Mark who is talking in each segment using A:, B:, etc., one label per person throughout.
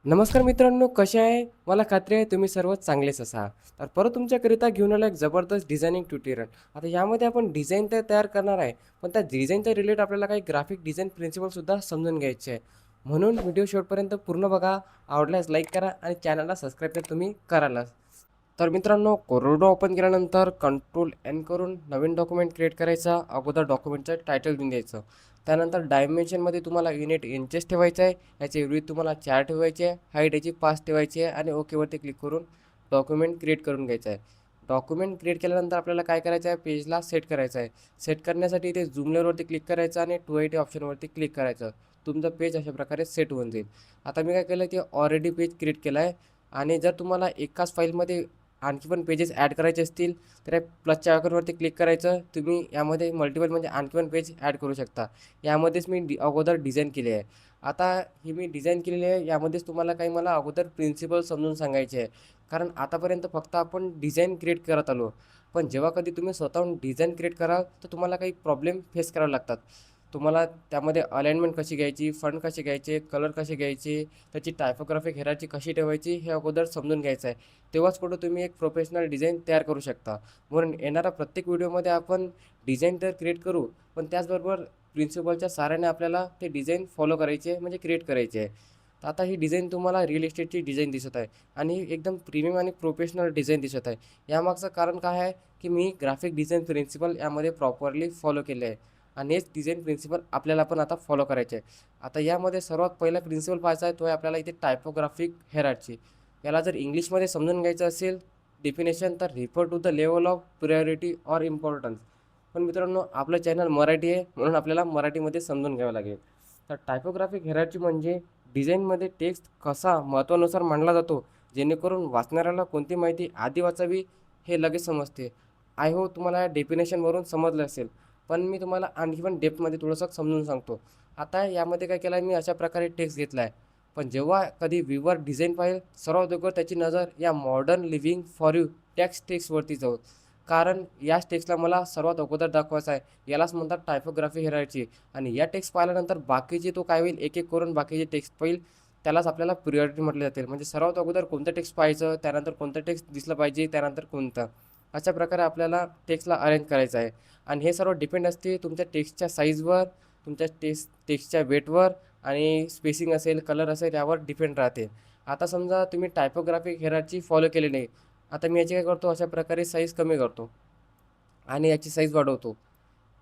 A: नमस्कार मित्रांनो, कसे आहे? मला खात्री आहे तुम्ही सर्व चांगलेच असाल. तर परत तुमच्याकरिता घेऊन आलो एक जबरदस्त डिझायनिंग ट्युटोरियल. आता यामध्ये आपण डिझाईन तर तयार करणार आहे, पण त्या डिझाईनच्या रिलेटेड आपल्याला काही ग्राफिक डिझाईन प्रिन्सिपलसुद्धा समजून घ्यायचे आहे. म्हणून व्हिडिओ शेवटपर्यंत पूर्ण बघा. आवडल्यास लाईक करा आणि चॅनलला सबस्क्राईब तर तुम्ही करालच. तर मित्रांनो, कोरोडो ओपन केल्यानंतर कंट्रोल एन करून नवीन डॉक्युमेंट क्रिएट करायचा. अगोदर डॉक्युमेंटचं टायटल देऊन द्यायचं. त्यानंतर डायमेन्शनमध्ये तुम्हाला युनिट इंचेस ठेवायचं आहे. याची विड्थ तुम्हाला 4 ठेवायची आहे. हाईट याची 5 ठेवायची आहे आणि ओकेवरती क्लिक करून डॉक्युमेंट क्रिएट करून घ्यायचं आहे. डॉक्युमेंट क्रिएट केल्यानंतर आपल्याला काय करायचं आहे, पेजला सेट करायचं आहे. सेट करण्यासाठी इथे झूम लेअरवरती क्लिक करायचं आणि 280 ऑप्शनवरती क्लिक करायचं. तुमचं पेज अशा प्रकारे सेट होऊन जाईल. आता मी काय केलं, ते ऑलरेडी पेज क्रिएट केलं आहे. आणि जर तुम्हाला एकाच फाईलमध्ये आणखी पण पेजेस ॲड करायचे असतील तर या प्लसच्या आयकॉनवरती क्लिक करायचं. तुम्ही यामध्ये मल्टिपल म्हणजे आणखी पण पेज ॲड करू शकता. यामध्येच मी अगोदर डिझाईन केली आहे. आता ही मी डिझाईन केलेली आहे, यामध्येच तुम्हाला काही मला अगोदर प्रिन्सिपल समजून सांगायचे आहे. कारण आतापर्यंत फक्त आपण डिझाईन क्रिएट करत आलो. पण जेव्हा कधी तुम्ही स्वतःहून डिझाईन क्रिएट कराल तर तुम्हाला काही प्रॉब्लेम फेस करावे लागतात. तुम्हाला त्यामध्ये अलाइनमेंट कशी घ्यायची, फंट कसे घ्यायचे, कलर कसे घ्यायचे, त्याची टायपोग्राफिक हेराची कशी ठेवायची हे अगोदर समजून घ्यायचं आहे. तेव्हाच कुठं तुम्ही एक प्रोफेशनल डिझाईन तयार करू शकता. म्हणून येणाऱ्या प्रत्येक व्हिडिओमध्ये आपण डिझाईन तर क्रिएट करू, पण त्याचबरोबर प्रिन्सिपलच्या सहाऱ्याने आपल्याला ते डिझाईन फॉलो करायचे आहे, म्हणजे क्रिएट करायचे आहे. तर आता ही डिझाईन तुम्हाला रिअल इस्टेटची डिझाईन दिसत आहे आणि एकदम प्रीमियम आणि प्रोफेशनल डिझाईन दिसत आहे. यामागचं कारण काय आहे की मी ग्राफिक डिझाईन प्रिन्सिपल यामध्ये प्रॉपरली फॉलो केले आहे आणि हेच डिझाईन प्रिन्सिपल आपल्याला पण आता फॉलो करायचे आहे. आता यामध्ये सर्वात पहिला प्रिन्सिपल पाहायचा आहे तो आहे आपल्याला इथे टायपोग्राफिक हेरार्ची. याला जर इंग्लिशमध्ये समजून घ्यायचं असेल डेफिनेशन, तर refer to the level of priority or importance. पण मित्रांनो, आपलं चॅनल मराठी आहे म्हणून आपल्याला मराठीमध्ये समजून घ्यावं लागेल. तर टायपोग्राफिक हेरार्ची म्हणजे डिझाईनमध्ये टेक्स्ट कसा महत्त्वानुसार मांडला जातो, जेणेकरून वाचणाऱ्याला कोणती माहिती आधी वाचावी हे लगेच समजते. आय होप तुम्हाला या डेफिनेशनवरून समजलं असेल, पण मी तुम्हाला आणखी पण डेप्थमध्ये थोडंसं समजून सांगतो. आता यामध्ये काय केलं आहे, मी अशा प्रकारे टेक्स्ट घेतला आहे. पण जेव्हा कधी व्ह्यूवर डिझाईन पाहिजे, सर्वात अगोदर त्याची नजर या मॉडर्न लिव्हिंग फॉर यू टेक्स्टवरती जाऊ. कारण याच टेक्स्टला मला सर्वात अगोदर दाखवायचं आहे. यालाच म्हणतात टायपोग्राफी हेरायची. आणि या टेक्स्ट पाहिल्यानंतर बाकीचे तो काय होईल, एक एक करून बाकीचे टेक्स्ट पाहिल, त्यालाच आपल्याला प्रिऑरिटी म्हटलं जाते. म्हणजे सर्वात अगोदर कोणतं टेक्स्ट पाहायचं, त्यानंतर कोणतं टेक्स्ट दिसलं पाहिजे, त्यानंतर कोणतं. अशा प्रकारे आपल्याला टेक्स्टला अरेंज करायचं आहे. आणि हे सर्व डिपेंड असते तुमच्या टेक्स्टच्या साईजवर, तुमच्या टेक्स्टच्या वेटवर आणि स्पेसिंग असेल, कलर असेल, यावर डिपेंड राहते. आता समजा तुम्ही टायपोग्राफिक हेराची फॉलो केली नाही. आता मी याची काय करतो, अशा प्रकारे साईज कमी करतो आणि याची साईज वाढवतो.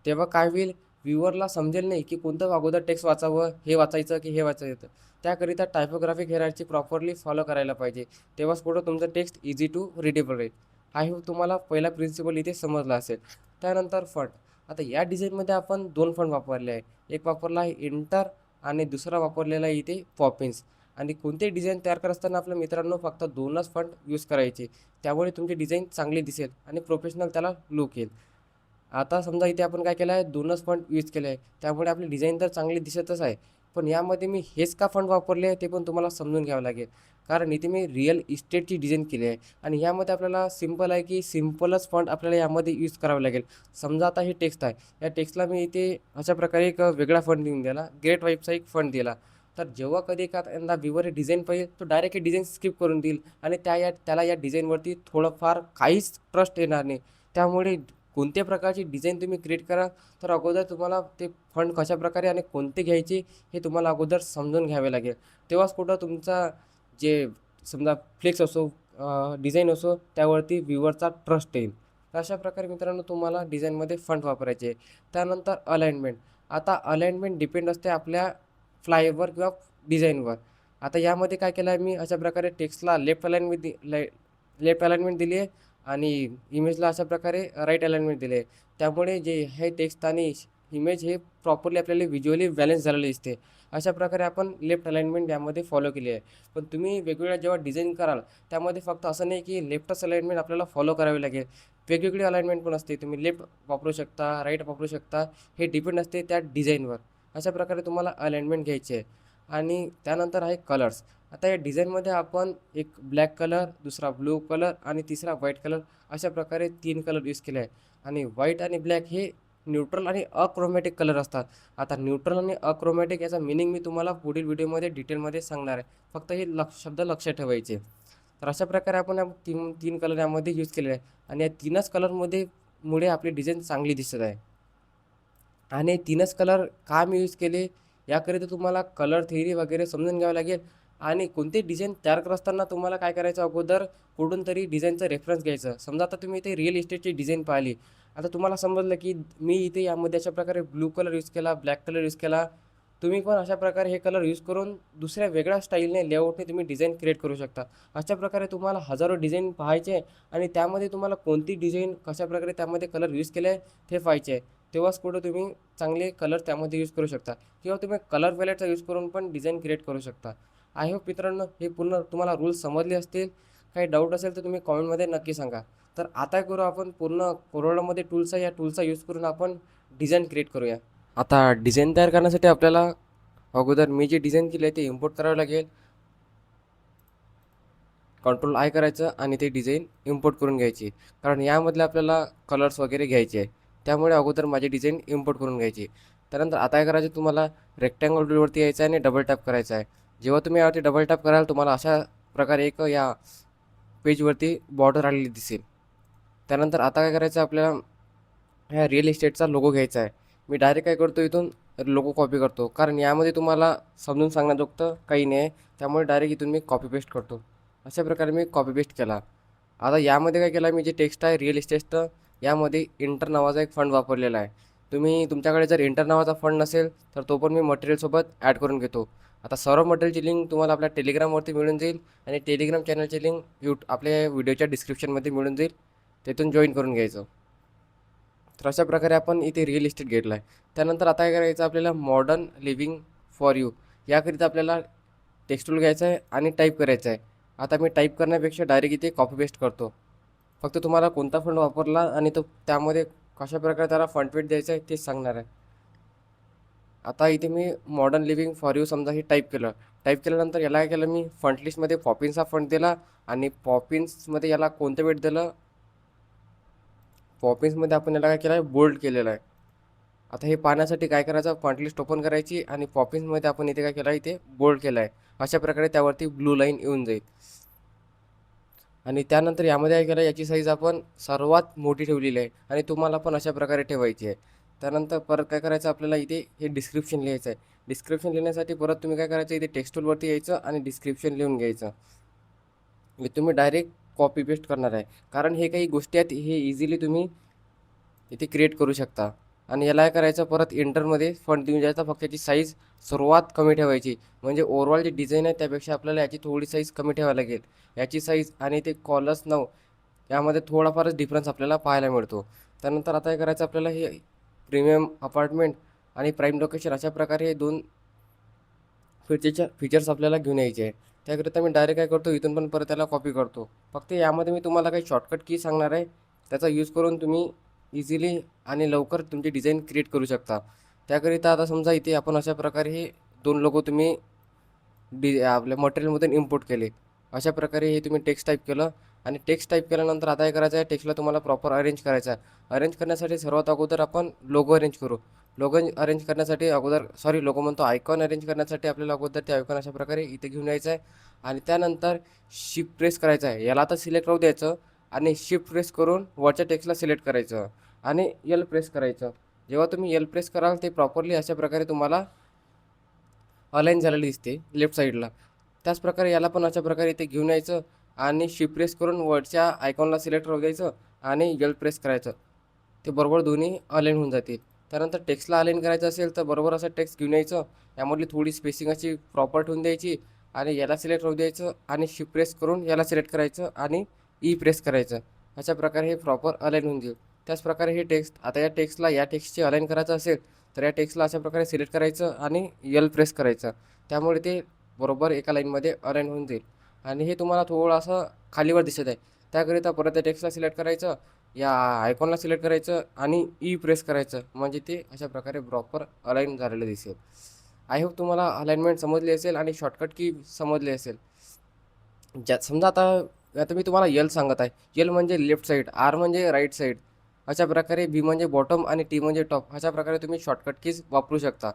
A: तेव्हा काय होईल, व्ह्यूअरला समजेल नाही की कोणतं अगोदर टेक्स्ट वाचावं, हे वाचायचं की हे वाचायचं. त्याकरिता टायपोग्राफिक हेराची प्रॉपरली फॉलो करायला पाहिजे. तेव्हाच पुढं तुमचं टेक्स्ट इझी टू रीडेबल राहील. आय होप तुम्हाला पहिला प्रिन्सिपल इथे समजला असेल. त्यानंतर फंट. आता या डिझाईनमध्ये आपण 2 फंट वापरले आहे. एक वापरला आहे इंटर आणि दुसरा वापरलेला आहे इथे पॉपिन्स. आणि कोणते डिझाईन तयार करत असताना आपल्या मित्रांनो फक्त 2च फंट यूज करायचे. त्यामुळे तुमची डिझाईन चांगली दिसेल आणि प्रोफेशनल त्याला लूक येईल. आता समजा इथे आपण काय केलं आहे, 2च फंट यूज केले आहे. त्यामुळे आपली डिझाईन तर चांगली दिसतच आहे. पण यामध्ये मी हेच का फंट वापरले आहे ते पण तुम्हाला समजून घ्यावं लागेल. कारण इथे मी रिअल इस्टेटची डिझाईन केली आहे आणि यामध्ये आपल्याला सिंपल आहे की सिंपलच फंट आपल्याला यामध्ये यूज करावं लागेल. समजा आता हे टेक्स्ट आहे. या टेक्स्टला मी इथे अशा प्रकारे एक वेगळा फंट देऊन दिला. ग्रेट वाईबचा एक फंट दिला. तर जेव्हा कधी एखादा व्ह्यूवर डिझाईन पाहिजे, तो डायरेक्ट डिझाईन स्किप करून देईल आणि त्याला या डिझाईनवरती थोडंफार काहीच ट्रस्ट येणार नाही. त्यामुळे कोणत्या प्रकारची डिझाईन तुम्ही क्रिएट करा, तर अगोदर तुम्हाला ते फंट कशाप्रकारे आणि कोणते घ्यायचे हे तुम्हाला अगोदर समजून घ्यावे लागेल. तेव्हाच कुठं तुमचा जे समजा फ्लेक्स असो, डिझाईन असो, त्यावरती व्ह्यूवरचा ट्रस्ट येईल. तर अशा प्रकारे मित्रांनो तुम्हाला डिझाईनमध्ये फंट वापरायचे आहे. त्यानंतर अलाइनमेंट. आता अलाइनमेंट डिपेंड असते आपल्या फ्लायवर किंवा डिझाईनवर. आता यामध्ये काय केलं आहे, मी अशा प्रकारे टेक्स्टला लेफ्ट अलाइनमेंट दिली आहे आणि इमेजला अशा प्रकारे राईट अलाइनमेंट दिले आहे. त्यामुळे जे हे टेक्स्ट आणि इमेज हे प्रॉपरली आपल्याला व्हिज्युअली बॅलन्स झालेले दिसते. अशा प्रकारे आपण लेफ्ट अलाइनमेंट यामध्ये फॉलो केली आहे. पण तुम्ही वेगवेगळ्या जेव्हा डिझाईन कराल, त्यामध्ये फक्त असं नाही की लेफ्टच अलाइनमेंट आपल्याला फॉलो करावी लागेल. वेगवेगळी अलाइनमेंट पण असते. तुम्ही लेफ्ट वापरू शकता, राईट वापरू शकता. हे डिपेंड असते त्या डिझाईनवर. अशा प्रकारे तुम्हाला अलाइनमेंट घ्यायची आहे. आणि त्यानंतर आहे कलर्स. आता या डिझाईनमध्ये आपण एक ब्लॅक कलर, दुसरा ब्लू कलर आणि तिसरा व्हाईट कलर, अशा प्रकारे 3 कलर यूज केले आहे. आणि व्हाईट आणि ब्लॅक हे न्यूट्रल आणि अक्रोमॅटिक कलर असतात. आता न्यूट्रल आणि अक्रोमॅटिक याचा मीनिंग मी तुम्हाला पुढील व्हिडिओमध्ये डिटेलमध्ये सांगणार आहे. फक्त हे शब्द लक्षात ठेवायचे. तर अशा प्रकारे आपण या तीन तीन कलर यामध्ये यूज केलेले आहे आणि या तीनच कलरमध्ये मुळे आपली डिझाईन चांगली दिसत आहे. आणि तीनच कलर का मी यूज केले याकरिता तुम्हाला कलर थेअरी वगैरे समजून घ्यावं लागेल. आणि कोणते डिझाईन तयार करत असताना तुम्हाला काय करायचं, अगोदर कुठून तरी डिझाईनचा रेफरन्स घ्यायचं. समजा आता तुम्ही इथे रिअल इस्टेटची डिझाईन पाहिली, आता तुम्हाला समजलं की मी इथे यामध्ये अशा प्रकारे ब्लू कलर यूज केला, ब्लॅक कलर यूज केला. तुम्ही पण अशा प्रकारे हे कलर यूज करून दुसऱ्या वेगळ्या स्टाईलने लेआउटने तुम्ही डिझाईन क्रिएट करू शकता. अशा प्रकारे तुम्हाला हजारो डिझाईन पाहायचे आणि त्यामध्ये तुम्हाला कोणती डिझाईन कशाप्रकारे त्यामध्ये कलर यूज केले आहे ते पाहायचे आहे. तेव्हाच कुठं तुम्ही चांगले कलर त्यामध्ये यूज करू शकता किंवा तुम्ही कलर पॅलेटचा यूज करून पण डिझाईन क्रिएट करू शकता. आय होप मित्रांनो हे पूर्ण तुम्हाला रूल्स समजले असतील. काही डाऊट असेल तर तुम्ही कॉमेंटमध्ये नक्की सांगा. तर आता करू आपण पूर्ण कोरोनामध्ये टूल्स आहे, या टूलचा यूज करून आपण डिझाईन क्रिएट करूया. आता डिझाईन तयार करण्यासाठी आपल्याला अगोदर मी जे डिझाईन केले ते इम्पोर्ट करावं लागेल. कंट्रोल आय करायचं आणि ते डिझाईन इम्पोर्ट करून घ्यायची, कारण यामधले आपल्याला कलर्स वगैरे घ्यायचे आहे. त्यामुळे अगोदर माझी डिझाईन इम्पोर्ट करून घ्यायची. त्यानंतर आता काय करायचं, तुम्हाला रेक्टँगल टूलवरती यायचं आहे आणि डबल टॅप करायचं आहे. जेव्हा तुम्ही यावरती डबल टॅप कराल तुम्हाला अशा प्रकारे एक या पेजवरती बॉर्डर आलेली दिसेल. त्यानंतर आता काय करायचं, आपल्याला ह्या रिअल इस्टेटचा लोगो घ्यायचा आहे. मी डायरेक्ट काय करतो, इथून लोगो कॉपी करतो, कारण यामध्ये तुम्हाला समजून सांगण्याजोगतं काही नाही आहे. त्यामुळे डायरेक्ट इथून मी कॉपी पेस्ट करतो. अशा प्रकारे मी कॉपी पेस्ट केला. आता यामध्ये काय केलं, मी जे टेक्स्ट आहे रिअल इस्टेटचं, यामध्ये इंटर नावाचा एक फंड वापरलेला आहे. तुमच्याकडे जर इंटर नावाचा फंड नसेल तर तो पण मी मटेरियलसोबत ॲड करून घेतो. आता सर्व मटेरियलची लिंक तुम्हाला आपल्या टेलिग्रामवरती मिळून जाईल आणि टेलिग्राम चॅनलची लिंक आपल्या व्हिडिओच्या डिस्क्रिप्शनमध्ये मिळून जाईल. तिथून जॉईन करून घ्यायचं. तर अशा प्रकारे आपण इथे रिअल इस्टेट घेतला आहे. त्यानंतर आता काय करायचं, आपल्याला मॉडर्न लिव्हिंग फॉर यू याकरिता आपल्याला टेक्स्ट टूल घ्यायचं आहे आणि टाईप करायचं आहे. आता मी टाईप करण्यापेक्षा डायरेक्ट इथे कॉपी पेस्ट करतो. फक्त तुम्हाला कोणता फंड वापरला आणि तो त्यामध्ये कशाप्रकारे त्याला फंट वेट द्यायचं आहे तेच सांगणार आहे. आता इथे मी मॉडर्न लिव्हिंग फॉर यू समजा हे टाईप केलं. टाईप केल्यानंतर याला काय केलं, मी फंट लिस्टमध्ये पॉपिन्सचा फंट दिला आणि पॉपिन्समध्ये याला कोणतं वेट दिलं, पॉपिन्समध्ये आपण याला काय केलं आहे, बोल्ड केलेलं आहे. आता हे पाहण्यासाठी काय करायचं, फॉन्ट लिस्ट ओपन करायची आणि पॉपिन्समध्ये आपण इथे काय केलं आहे, इथे बोल्ड केलं आहे. अशा प्रकारे त्यावरती ब्लू लाईन येऊन जाईल. आणि त्यानंतर यामध्ये काय केलं, याची साईज आपण सर्वात मोठी ठेवलेली आहे आणि तुम्हाला पण अशा प्रकारे ठेवायची आहे. त्यानंतर परत काय करायचं, आपल्याला इथे हे डिस्क्रिप्शन लिहायचं आहे. डिस्क्रिप्शन लिहिण्यासाठी परत तुम्ही काय करायचं, इथे टेक्स्ट टूलवरती यायचं आणि डिस्क्रिप्शन लिहून घ्यायचं. हे तुम्ही डायरेक्ट कॉपी पेस्ट करणार आहे, कारण हे काही गोष्टी आहेत हे इझिली तुम्ही इथे क्रिएट करू शकता. आणि याला काय करायचं, परत एंटरमध्ये फंट देऊन जायचा. फक्त याची साईज सर्वात कमी ठेवायची, म्हणजे ओव्हरऑल जे डिझाईन आहे त्यापेक्षा आपल्याला याची थोडी साईज कमी ठेवावी लागेल. याची साईज आणि ते कॉलर्स नाव यामध्ये थोडाफारच डिफरन्स आपल्याला पाहायला मिळतो. त्यानंतर आता काय करायचं, आपल्याला हे प्रीमियम अपार्टमेंट आणि प्राईम लोकेशन अशा प्रकारे हे दोन फीचर्स आपल्याला घेऊन यायचे आहे. त्याकरिता मी डायरेक्ट काय करतो, इथून पण परत त्याला कॉपी करतो. फक्त यामध्ये मी तुम्हाला काही शॉर्टकट की सांगणार आहे, त्याचा यूज करून तुम्ही इझिली आणि लवकर तुमची डिझाईन क्रिएट करू शकता. त्याकरिता आता समजा इथे आपण अशा प्रकारे हे दोन लोगो तुम्ही आपल्या मटेरियलमधून इम्पोर्ट केले. अशा प्रकारे हे तुम्ही टेक्स्ट टाईप केलं आणि टेक्स्ट टाईप केल्यानंतर आता काय करायचं आहे, टेक्स्टला तुम्हाला प्रॉपर अरेंज करायचं आहे. अरेंज करण्यासाठी सर्वात अगोदर आपण लोगो अरेंज करू. लोगो अरेंज करण्यासाठी लोगो म्हणतो, आयकॉन अरेंज करण्यासाठी आपल्याला अगोदर ते आयकॉन अशा प्रकारे इथे घेऊन यायचं आहे आणि त्यानंतर शिफ्ट प्रेस करायचं आहे. याला आता सिलेक्ट राहू द्यायचं आणि शिफ्ट प्रेस करून वरच्या टेक्स्टला सिलेक्ट करायचं आणि यल प्रेस करायचं. जेव्हा तुम्ही यल प्रेस कराल ते प्रॉपरली अशा प्रकारे तुम्हाला अलाईन झालेली दिसते लेफ्ट साईडला. त्याचप्रकारे याला पण अशा प्रकारे इथे घेऊन यायचं आणि शिफ्ट प्रेस करून वरच्या आयकॉनला सिलेक्ट राहू द्यायचं आणि यल प्रेस करायचं. ते बरोबर दोन्ही अलाईन होऊन जातील. त्यानंतर टेक्स्टला अलाईन करायचं असेल तर बरोबर असं टेक्स्ट घेऊन यायचं, यामधली थोडी स्पेसिंग अशी प्रॉपर ठेवून द्यायची आणि याला सिलेक्ट राहू द्यायचं आणि शिफ्ट प्रेस करून याला सिलेक्ट करायचं आणि ई प्रेस करायचं. अशा प्रकारे हे प्रॉपर अलाईन होऊन जाईल. त्याचप्रकारे हे टेक्स्ट, आता या टेक्स्टला या टेक्स्टची अलाईन करायचं असेल तर या टेक्स्टला अशा प्रकारे सिलेक्ट करायचं आणि यल प्रेस करायचं. त्यामुळे ते बरोबर एका लाईनमध्ये अलाईन होऊन जाईल आणि हे तुम्हाला थोडं असं खालीवर दिसत आहे. त्याकरिता परत त्या टेक्स्टला सिलेक्ट करायचं, या आयकॉनला सिलेक्ट करायचं आणि ई प्रेस करायचं, म्हणजे ते अशा प्रकारे प्रॉपर अलाईन झालेलं दिसेल. आय होप तुम्हाला अलाइनमेंट समजली असेल आणि शॉर्टकट की समजली असेल. समजा आता आता मी तुम्हाला यल सांगत आहे. यल म्हणजे लेफ्ट साईड, आर म्हणजे राईट साईड. अशा प्रकारे बी म्हणजे बॉटम आणि टी म्हणजे टॉप अशा प्रकारे तुम्ही शॉर्टकट कीज वापरू शकता.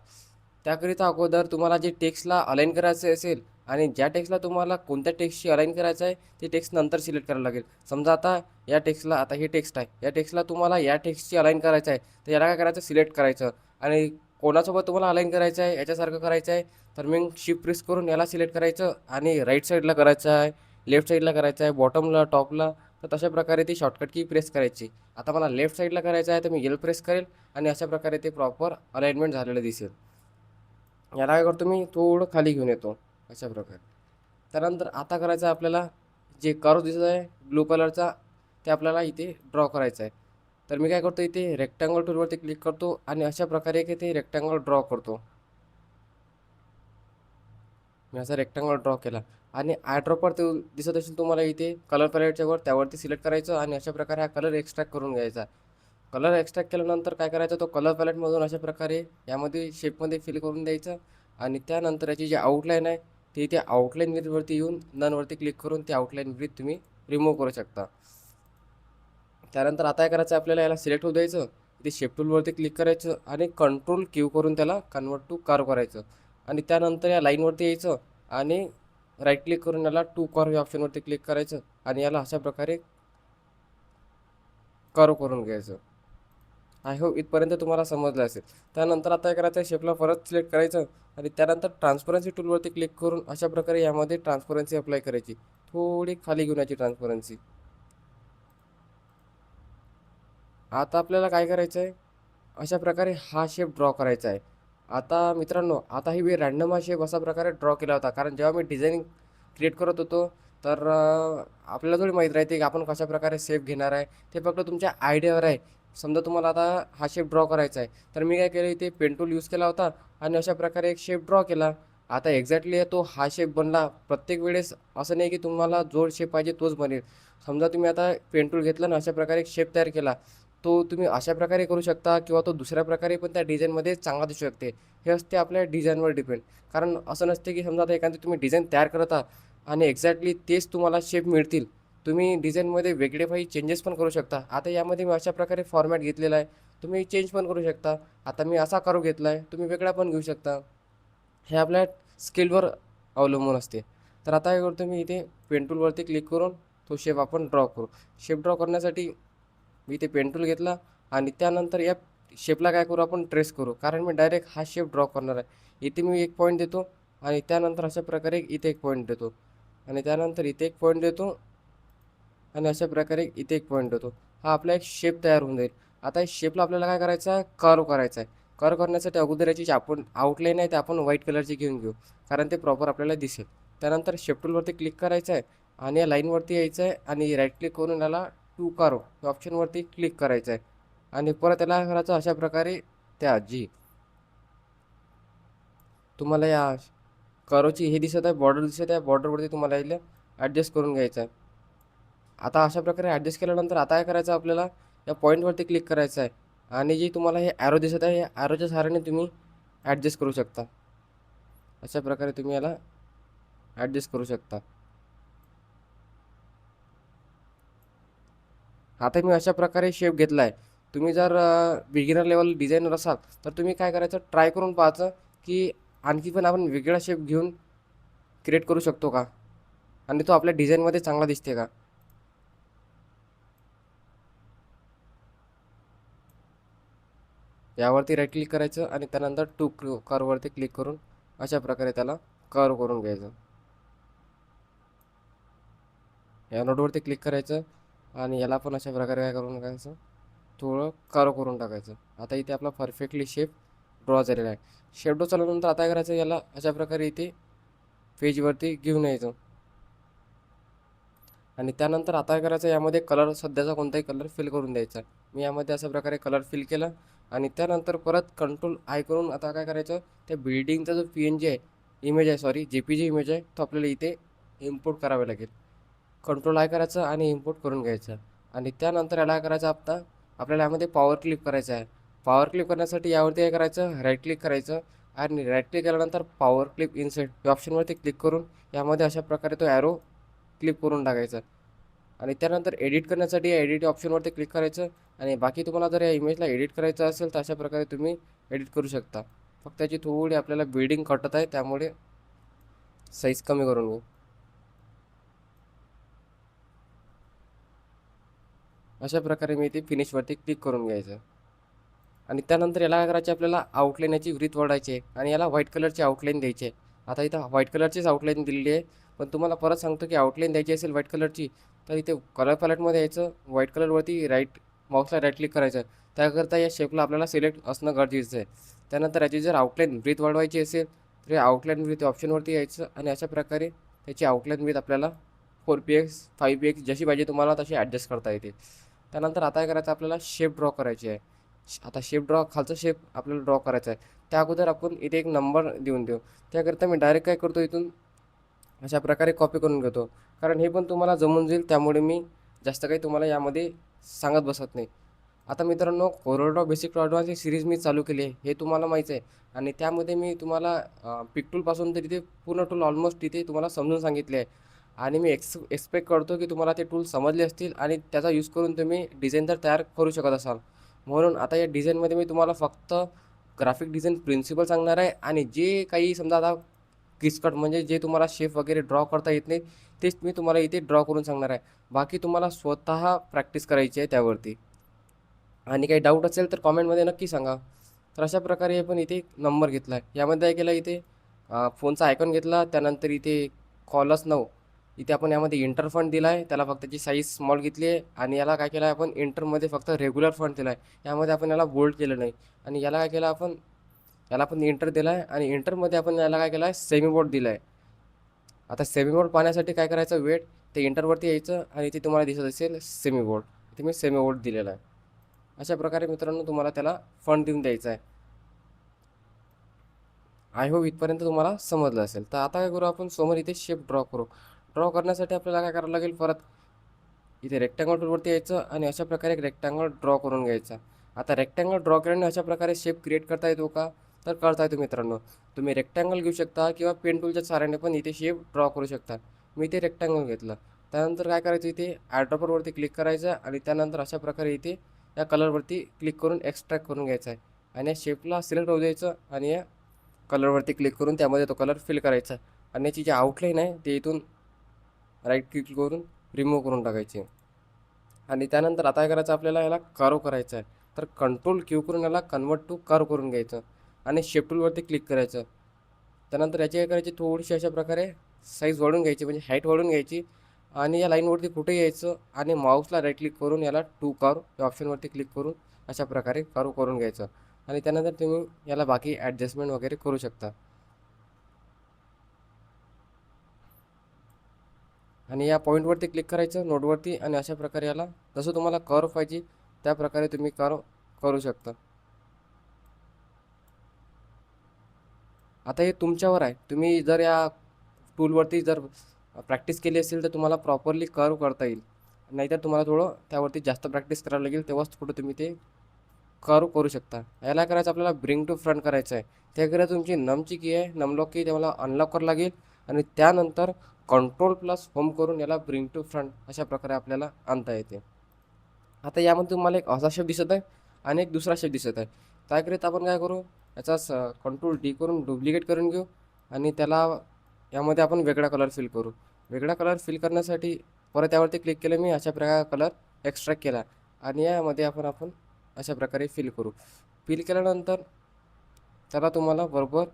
A: त्याकरिता अगोदर तुम्हाला जे टेक्स्टला अलाइन करायचे असेल आणि ज्या टेक्स्टला तुम्हाला कोणत्या टेक्स्टशी अलाइन करायचं आहे ते टेक्स्ट नंतर सिलेक्ट करायला लागेल. समजा आता या टेक्स्टला आता हे टेक्स्ट आहे, या टेक्स्टला तुम्हाला या टेक्स्टशी अलाइन करायचं आहे, तर याला काय करायचं सिलेक्ट करायचं आणि कोणासोबत तुम्हाला अलाइन करायचं आहे याच्यासारखं करायचं आहे तर मग शिफ्ट प्रेस करून याला सिलेक्ट करायचं आणि राईट साईडला करायचं आहे, लेफ्ट साईडला करायचं आहे, बॉटमला टॉपला, तर तशा प्रकारे ती शॉर्टकट की प्रेस करायची. आता मला लेफ्ट साईडला करायचं आहे तर मी एल प्रेस करेल आणि अशा प्रकारे ते प्रॉपर अलाइनमेंट झालेलं दिसेल. याला काय करतो मी थोडं खाली घेऊन येतो अशा प्रकारे. त्यानंतर आता करायचं आहे आपल्याला जे कर्व दिसत आहे ब्लू कलरचा ते आपल्याला इथे ड्रॉ करायचं आहे. तर मी काय करतो इथे रेक्टँगल टूलवरती क्लिक करतो आणि अशा प्रकारे की ते रेक्टँगल ड्रॉ करतो. मी असा रेक्टँगल ड्रॉ केला आणि आयड्रॉपर ते दिसत असेल तुम्हाला इथे कलर पॅलेटच्या वर त्यावरती सिलेक्ट करायचं आणि अशा प्रकारे हा कलर एक्स्ट्रॅक्ट करून घ्यायचा. कलर एक्स्ट्रॅक्ट केल्यानंतर काय करायचं तो कलर पॅलेटमधून अशा प्रकारे यामध्ये शेपमध्ये फिल करून द्यायचं आणि त्यानंतर याची जी आउटलाईन आहे ती इथे आउटलाईन विथवरती येऊन ननवरती क्लिक करून ती आउटलाईन विथ तुम्ही रिमूव्ह करू शकता. त्यानंतर आता काय करायचं आपल्याला याला सिलेक्ट होऊ द्यायचं, इथे शेप टूलवरती क्लिक करायचं आणि कंट्रोल क्यू करून त्याला कन्वर्ट टू कर्व करायचं आणि त्यानंतर या लाईनवरती यायचं आणि राईट क्लिक करून याला टू कर्व या ऑप्शनवरती क्लिक करायचं आणि याला अशा प्रकारे कर्व करून घ्यायचं. आय होप इथपर्यंत तुम्हाला समजलं असेल. त्यानंतर आता काय करायचं शेपला परत सिलेक्ट करायचं आणि त्यानंतर ट्रान्सपरन्सी टूलवरती क्लिक करून अशा प्रकारे यामध्ये ट्रान्सपरन्सी अप्लाय करायची. थोडी खाली घेऊन याची ट्रान्सपरन्सी. आता आपल्याला काय करायचं आहे अशा प्रकारे हा शेप ड्रॉ करायचा आहे. आता मित्रांनो आता ही मी रँडम हा शेप अशा प्रकारे ड्रॉ केला होता कारण जेव्हा मी डिझाईनिंग क्रिएट करत होतो तर आपल्याला थोडी माहीत राहते की आपण कशा प्रकारे शेप घेणार आहे. ते फक्त तुमच्या आयडियावर आहे. समजा तुम्हाला आता हा शेप ड्रॉ करायचा आहे तर मी काय केलं इथे पेन टूल यूज केला होता आणि अशा प्रकारे एक शेप ड्रॉ केला. आता एक्झॅक्टली तो हा शेप बनला. प्रत्येक वेळेस असं नाही की तुम्हाला जो शेप पाहिजे तोच बनेल. समजा तुम्ही आता पेन टूल घेतला ना अशा प्रकारे एक शेप तयार केला तो तुम्ही अशा प्रकारे करू शकता किंवा तो दुसऱ्या प्रकारे पण त्या डिझाईनमध्ये चांगला दिसू शकते. हे असते आपल्या डिझाईनवर डिपेंड. कारण असं नसते की समजा आता एखादी तुम्ही डिझाईन तयार करत आहात आणि एक्झॅक्टली तेच तुम्हाला शेप मिळतील. तुम्ही डिझाईनमध्ये वेगळे काही चेंजेस पण करू शकता. आता यामध्ये मी अशा प्रकारे फॉर्मॅट घेतलेला आहे. तुम्ही चेंज पण करू शकता. आता मी असा कर्व घेतला आहे तुम्ही वेगळा पण घेऊ शकता. हे आपल्या स्किलवर अवलंबून असते. तर आता काय करतो मी इथे पेन टूलवरती क्लिक करून तो शेप आपण ड्रॉ करू. शेप ड्रॉ करण्यासाठी मी इथे पेन टूल घेतला आणि त्यानंतर या शेपला काय करू आपण ट्रेस करू कारण मी डायरेक्ट हा शेप ड्रॉ करणार आहे. इथे मी एक पॉईंट देतो आणि त्यानंतर अशा प्रकारे इथे एक पॉईंट देतो आणि त्यानंतर इथे एक पॉईंट देतो आणि अशा प्रकारे इथे एक पॉईंट देतो. हा आपला एक शेप तयार होऊन जाईल. आता या शेपला आपल्याला काय करायचं आहे कर्व करायचा आहे. कर्व करण्यासाठी अगोदर याची आपण आउटलाईन आहे ते आपण व्हाईट कलरची घेऊन घेऊ कारण ते प्रॉपर आपल्याला दिसेल. त्यानंतर शेप टूलवरती क्लिक करायचं आहे आणि या लाईनवरती यायचं आहे आणि राईट क्लिक करून याला टू कर्व या ऑप्शनवरती क्लिक करायचं आहे आणि परत याला करायचं अशा प्रकारे त्या जी तुम्हाला या कर्वची हे दिसत आहे बॉर्डर दिसत आहे बॉर्डरवरती तुम्हाला याला ॲडजस्ट करून घ्यायचं आहे. आता अशा प्रकारे ॲडजस्ट केल्यानंतर आता काय करायचं आपल्याला या पॉईंटवरती क्लिक करायचं आहे आणि जे तुम्हाला हे ॲरो दिसत आहे या ॲरोच्या सहाऱ्याने तुम्ही ॲडजस्ट करू शकता. अशा प्रकारे तुम्ही याला ॲडजस्ट करू शकता. आता मी अशा प्रकारे शेप घेतला आहे. तुम्ही जर बिगिनर लेवल डिझायनर असाल तर तुम्ही काय करायचं ट्राय करून पाहायचं की आणखी पण आपण वेगळा शेप घेऊन क्रिएट करू शकतो का आणि तो आपल्या डिझाईनमध्ये चांगला दिसते का. यावरती राईट क्लिक करायचं आणि त्यानंतर टू कर्ववरती क्लिक करून अशा प्रकारे त्याला कर्व करून घ्यायचं. या नोटवरती क्लिक करायचं आणि याला पण अशा प्रकारे काय करून टाकायचं थोडं कर्व करून टाकायचं. आता इथे आपला परफेक्टली शेप ड्रॉ झालेला आहे. शेप ड्रॉ झाल्यानंतर आता काय करायचं याला अशा प्रकारे इथे पेजवरती घेऊन यायचं आणि त्यानंतर आता काय करायचं यामध्ये कलर सध्याचा कोणताही कलर फिल करून द्यायचा. मी यामध्ये अशा प्रकारे कलर फिल केला आणि त्यानंतर परत कंट्रोल आय करून आता काय करायचं त्या बिल्डिंगचा जो PNG आहे इमेज आहे सॉरी JPG इमेज आहे तो आपल्याला इथे इम्पोर्ट करावा लागेल. कंट्रोल आय करायचं आणि इम्पोर्ट करून घ्यायचं आणि त्यानंतर याला काय करायचं आपल्याला यामध्ये पॉवर क्लिप करायचं आहे. पॉवर क्लिप करण्यासाठी यावरती काय करायचं राईट क्लिक करायचं आणि राईट क्लिक केल्यानंतर पॉवर क्लिप इन्सर्ट या ऑप्शनवरती क्लिक करून यामध्ये अशा प्रकारे तो ॲरो क्लिप करून टाकायचा आणि त्यानंतर एडिट करण्यासाठी या एडिट ऑप्शनवरती क्लिक करायचं आणि बाकी तुम्हाला जर या इमेजला एडिट करायचं असेल तर अशा प्रकारे तुम्ही एडिट करू शकता. फक्त त्याची थोडी आपल्याला बिल्डिंग कटत आहे, त्यामुळे साईज कमी करून घेऊ. अशा प्रकारे मी इथे फिनिशवरती क्लिक करून घ्यायचं. आणि त्यानंतर याला काय करायचे, आपल्याला आउटलाईन याची विड्थ वाढवायची आहे आणि याला व्हाईट कलरची आउटलाईन द्यायची आहे. आता इथं व्हाईट कलरचीच आउटलाईन दिलेली आहे, पण तुम्हाला परत सांगतो की आउटलाईन द्यायची असेल व्हाईट कलरची तर इथे कलर पॅलेटमध्ये यायचं, व्हाईट कलरवरती माऊसला राईट क्लिक करायचं. त्याकरता या शेपला आपल्याला सिलेक्ट असणं गरजेचं आहे. त्यानंतर याची जर आउटलाईन विड्थ वाढवायची असेल तर या आउटलाईन विड्थ ऑप्शनवरती यायचं आणि अशा प्रकारे त्याची आउटलाईन विड्थ आपल्याला 4px 5px जशी पाहिजे तुम्हाला तशी ॲडजस्ट करता येते. त्यानंतर आता काय करायचं, आपल्याला शेप ड्रॉ करायची आहे. आता शेप ड्रॉ खालचा शेप आपल्याला ड्रॉ करायचा आहे. त्या अगोदर आपण इथे एक नंबर देऊन देऊ. त्याकरता मी डायरेक्ट काय करतो, इथून अशा प्रकारे कॉपी करून घेतो, कारण हे पण तुम्हाला जमून जाईल. त्यामुळे मी जास्त काही तुम्हाला यामध्ये सांगत बसत नाही. आता मित्रांनो, कोरलड्रॉ बेसिक टू ॲडव्हान्स ही सिरीज मी चालू केली आहे, हे तुम्हाला माहीत आहे. आणि त्यामध्ये मी तुम्हाला पिक टूलपासून तर इथे पूर्ण टूल ऑलमोस्ट इथे तुम्हाला समजून सांगितले आहे. आणि मी एक्सपेक्ट करतो की तुम्हाला ते टूल समजले असतील आणि त्याचा यूज करून तुम्ही डिझाईन तर तयार करू शकत असाल. म्हणून आता या डिझाईनमध्ये मी तुम्हाला फक्त ग्राफिक डिझाईन प्रिन्सिपल सांगणार आहे, आणि जे काही समजा आता किचकट म्हणजे जे तुम्हाला शेप वगैरे ड्रॉ करता येत नाही तेच मी तुम्हाला इथे ड्रॉ करून सांगणार आहे. बाकी तुम्हाला स्वतः प्रॅक्टिस करायची आहे त्यावरती. आणि काही डाऊट असेल तर कॉमेंटमध्ये नक्की सांगा. तर अशा प्रकारे आपण इथे नंबर घेतला आहे. यामध्ये काय केलं, इथे फोनचा आयकॉन घेतला. त्यानंतर इथे कॉलस 9 इथे आपण यामध्ये इंटर फॉन्ट दिला आहे. त्याला फक्त त्याची साईज स्मॉल घेतली आहे. आणि याला काय केलं आहे, आपण इंटरमध्ये फक्त रेग्युलर फॉन्ट दिला आहे. यामध्ये आपण याला बोल्ड केलं नाही. आणि याला काय केलं, याला आपण इंटर दिला आहे. आणि इंटरमध्ये आपण याला काय केलं आहे, सेमी बोल्ड दिला आहे. आता सेमी बोल्ड पाहण्यासाठी काय करायचं, वेट ते इंटरवरती यायचं आणि इथे तुम्हाला दिसत असेल सेमी बोल्ड, इथे मी सेमी बोल्ड दिलेला आहे. अशा प्रकारे मित्रांनो तुम्हाला त्याला फॉन्ट देऊन द्यायचा आहे. आय होप इथपर्यंत तुम्हाला समजलं असेल. तर आता काय करू, आपण समोर इथे शेप ड्रॉ करू. ड्रॉ करण्यासाठी आपल्याला काय करावं लागेल, परत इथे रेक्टँगल टूलवरती यायचं आणि अशा प्रकारे एक रेक्टँगल ड्रॉ करून घ्यायचा. आता रेक्टँगल ड्रॉ केल्याने अशा प्रकारे शेप क्रिएट करता येतो का, तर करता येतो मित्रांनो. तुम्ही रेक्टँगल घेऊ शकता किंवा पेन टूलच्या सहाऱ्याने पण इथे शेप ड्रॉ करू शकता. मी इथे रेक्टँगल घेतलं. त्यानंतर काय करायचं, इथे ॲड्रॉपरवरती क्लिक करायचं आणि त्यानंतर अशा प्रकारे इथे या कलरवरती क्लिक करून एक्स्ट्रॅक्ट करून घ्यायचा आहे. आणि या शेपला सिलेक्ट होऊ द्यायचं आणि या कलरवरती क्लिक करून त्यामध्ये तो कलर फिल करायचा. आणि याची जी आउटलाईन आहे ते इथून राईट क्लिक करून रिमूव्ह करून टाकायची. आणि त्यानंतर आता काय करायचं, आपल्याला याला कर्व करायचं आहे. तर कंट्रोल क्यू करून याला कन्वर्ट टू कर्व करून घ्यायचं आणि शेप टूलवरती क्लिक करायचं. त्यानंतर याची काय करायची, थोडीशी अशा प्रकारे साईज वाढवून घ्यायची, म्हणजे हाईट वाढवून घ्यायची. आणि या लाईनवरती कुठे यायचं आणि माऊसला राईट क्लिक करून याला टू कर्व या ऑप्शनवरती क्लिक करून अशा प्रकारे कर्व करून घ्यायचं. आणि त्यानंतर तुम्ही याला बाकी ॲडजस्टमेंट वगैरे करू शकता. आणि या पॉईंटवरती क्लिक करायचं नोटवरती आणि अशा प्रकारे याला जसं तुम्हाला कर्व पाहिजे त्या प्रकारे तुम्ही कर्व करू शकता. आता हे तुमच्यावर आहे, तुम्ही जर या टूलवरती जर प्रॅक्टिस केली असेल तर तुम्हाला प्रॉपरली कर्व करता येईल. नाहीतर तुम्हाला थोडं त्यावरती जास्त प्रॅक्टिस करावं लागेल, तेव्हाच कुठं तुम्ही ते कर्व करू शकता. याला करायचं, आपल्याला ब्रिंग टू फ्रंट करायचं आहे. त्याकरिता तुमची नमची की आहे, नमलॉक की तुम्हाला अनलॉक करावं लागेल. आणि त्यानंतर कंट्रोल प्लस होम करून याला ब्रिंग टू फ्रंट अशा प्रकारे आपल्याला आणता येते. आता यामध्ये तुम्हाला एक असा शेप दिसत आहे आणि एक दुसरा शेप दिसत आहे. त्याकरिता आपण काय करू, याचा कंट्रोल डी करून डुप्लिकेट करून घेऊ आणि त्याला यामध्ये आपण वेगळा कलर फिल करू. वेगळा कलर फिल करण्यासाठी परत यावरती क्लिक केलं मी, अशा प्रकारे कलर एक्स्ट्रॅक्ट केला आणि यामध्ये आपण अशा प्रकारे फिल करू. फिल केल्यानंतर त्याला तुम्हाला बरोबर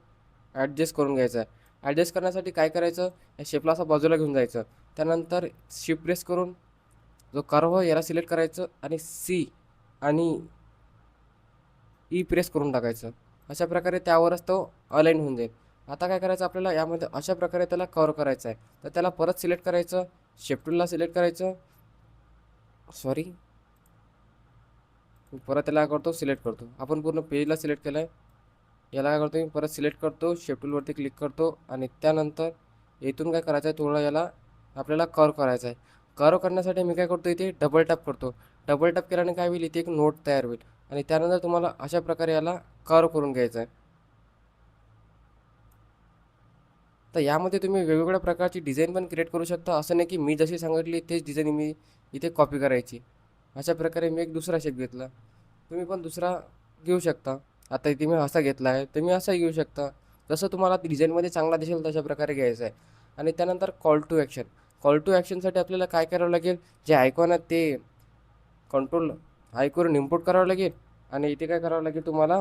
A: ॲडजस्ट करून घ्यायचं आहे. ॲडजस्ट करण्यासाठी काय करायचं, या शेपला असं बाजूला घेऊन जायचं. त्यानंतर शिफ्ट प्रेस करून जो कर्व याला सिलेक्ट करायचं आणि सी आणि ई प्रेस करून टाकायचं. अशा प्रकारे त्यावरच तो अलाईन होऊन जाईल. आता काय करायचं, आपल्याला यामध्ये अशा प्रकारे त्याला कव्हर करायचं आहे. तर त्याला परत सिलेक्ट करायचं, शेप टूलला सिलेक्ट करायचं, सॉरी परत त्याला करतो सिलेक्ट करतो. आपण पूर्ण पेजला सिलेक्ट केलं आहे. याला काय करतो, मी परत सिलेक्ट करतो, शेप टूलवरती क्लिक करतो आणि त्यानंतर इथून काय करायचं आहे, थोडं याला आपल्याला कर्व करायचं आहे. कर्व करण्यासाठी मी काय करतो, इथे डबल टॅप करतो. डबल टॅप केल्याने काय होईल, इथे एक नोट तयार होईल आणि त्यानंतर तुम्हाला अशा प्रकारे याला कर्व करून घ्यायचं आहे. तर यामध्ये तुम्ही वेगवेगळ्या प्रकारची डिझाईन पण क्रिएट करू शकता. असं नाही की मी जशी सांगितली तेच डिझाईन मी इथे कॉपी करायची. अशा प्रकारे मी एक दुसरा शेप घेतला. तुम्ही पण दुसरा घेऊ शकता. आता इथे मी असा घेतला आहे, तुम्ही असाही घेऊ शकता. जसं तुम्हाला डिझाईनमध्ये चांगला दिसेल तशा प्रकारे घ्यायचं आहे. आणि त्यानंतर call to action. Call to ॲक्शनसाठी आपल्याला काय करावं लागेल, जे आयकॉन आहेत ते कंट्रोल आय करून इम्पोर्ट करावं लागेल. आणि इथे काय करावं लागेल तुम्हाला,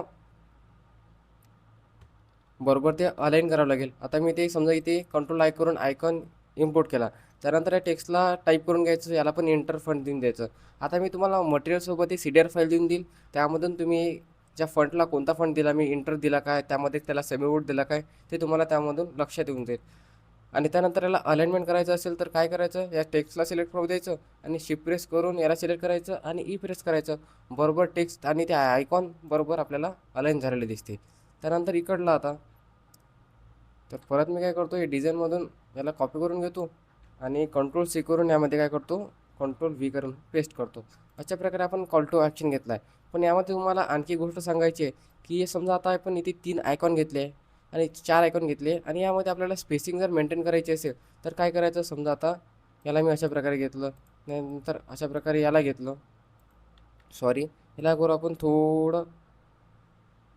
A: बरोबर ते अलाईन करावं लागेल. आता मी ते समजा इथे कंट्रोल आय करून आयकॉन इम्पोर्ट केला. त्यानंतर या टेक्स्टला टाईप करून घ्यायचं, याला पण एंटर फंट देऊन द्यायचं. आता मी तुम्हाला मटेरियलसोबत एक CDR फाईल देऊन देईल. त्यामधून तुम्ही ज्या फंटला कोणता फंट दिला, मी इंटर दिला काय, त्यामध्ये त्याला सेमीवोट दिला काय, ते तुम्हाला त्यामधून लक्षात येऊन जाईल. आणि त्यानंतर याला अलाइनमेंट करायचं असेल तर काय करायचं, या टेक्स्टला सिलेक्ट करू द्यायचं आणि शिफ्ट प्रेस करून याला सिलेक्ट करायचं आणि ई प्रेस करायचं. बरोबर टेक्स्ट आणि ते आयकॉन बरोबर आपल्याला अलाइन झालेले दिसते. त्यानंतर इकडला आता तर परत मी काय करतो, हे डिझाईनमधून याला कॉपी करून घेतो आणि कंट्रोल C करून यामध्ये काय करतो, कंट्रोल V करून पेस्ट करतो. अशा प्रकारे आपण कॉल टू ॲक्शन घेतला आहे. पण यामध्ये तुम्हाला आणखी गोष्ट सांगायची आहे, की समजा आता आपण इथे 3 आयकॉन घेतले आणि 4 आयकॉन घेतले आणि यामध्ये आपल्याला स्पेसिंग जर मेंटेन करायची असेल तर काय करायचं, समजा आता याला मी अशा प्रकारे घेतलं, नंतर अशा प्रकारे याला घेतलं, सॉरी याला करू आपण थोडं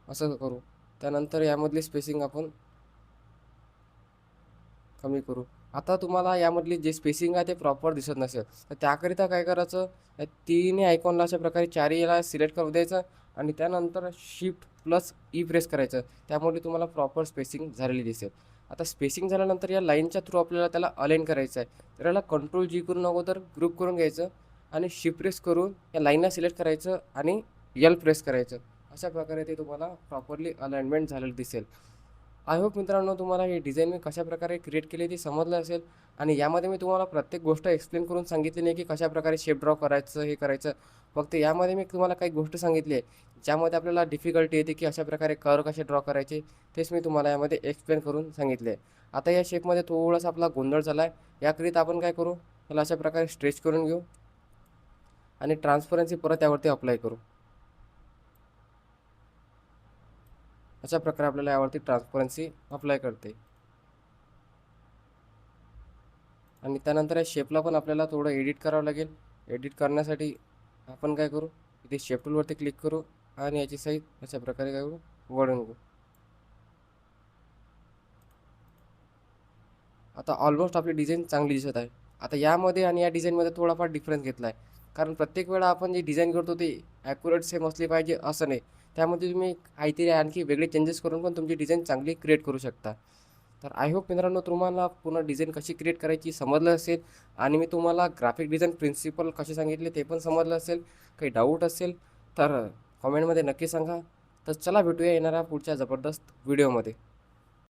A: असं करू. त्यानंतर यामधली स्पेसिंग आपण कमी करू. आता तुम्हाला यामधली जे स्पेसिंग आहे ते प्रॉपर दिसत नसेल तर त्याकरिता काय करायचं, या तिन्ही आयकॉनला अशा प्रकारे चारही याला सिलेक्ट करू द्यायचं आणि त्यानंतर शिफ्ट प्लस ई प्रेस करायचं. त्यामुळे तुम्हाला प्रॉपर स्पेसिंग झालेली दिसेल. आता स्पेसिंग झाल्यानंतर या लाईनच्या थ्रू आपल्याला त्याला अलाइन करायचं आहे. तर याला कंट्रोल G करून अगोदर ग्रुप करून घ्यायचं आणि शिफ्ट प्रेस करून या लाईनला सिलेक्ट करायचं आणि L प्रेस करायचं. अशा प्रकारे ते तुम्हाला प्रॉपरली अलाइनमेंट झालेलं दिसेल. आय होप मित्रांनो तुम्हाला हे डिझाईन मी कशाप्रकारे क्रिएट केले ते समजलं असेल. आणि यामध्ये मी तुम्हाला प्रत्येक गोष्ट एक्सप्लेन करून सांगितली नाही की कशाप्रकारे शेप ड्रॉ करायचं, हे करायचं. फक्त यामध्ये मी तुम्हाला काही गोष्ट सांगितली आहे ज्यामध्ये आपल्याला डिफिकल्टी येते की अशा प्रकारे कर्व कसे ड्रॉ करायचे, तेच मी तुम्हाला यामध्ये एक्सप्लेन करून सांगितले आहे. आता या शेपमध्ये थोडासा आपला गोंधळ झाला आहे. याकरिता आपण काय करू, त्याला अशा प्रकारे स्ट्रेच करून घेऊ आणि ट्रान्सपरन्सी परत यावरती अप्लाय करू. अशा प्रकारे आपल्याला यावरती ट्रान्सपरन्सी अप्लाय करते. आणि त्यानंतर या शेपला पण आपल्याला थोडं एडिट करावं लागेल. एडिट करण्यासाठी आपण काय करू, इथे शेप टूलवरती क्लिक करू आणि याची साईज अशा प्रकारे काय करू, वाढवून घेऊ. आता ऑलमोस्ट आपली डिझाईन चांगली दिसत आहे. आता यामध्ये आणि या डिझाईनमध्ये थोडाफार डिफरन्स घेतला आहे, कारण प्रत्येक वेळा आपण जे डिझाईन करतो ते ॲक्युरेट सेम असली पाहिजे असं नाही. त्यामध्ये तुम्ही काहीतरी आणखी वेगळे चेंजेस करून पण तुमची डिझाईन चांगली क्रिएट करू शकता. तर आय होप मित्रांनो तुम्हाला पूर्ण डिझाईन कशी क्रिएट करायची समजलं असेल आणि मी तुम्हाला ग्राफिक डिझाईन प्रिन्सिपल कसे सांगितले ते पण समजलं असेल. काही डाऊट असेल तर कमेंटमध्ये नक्की सांगा. तर चला भेटूया येणाऱ्या पुढच्या जबरदस्त व्हिडिओमध्ये.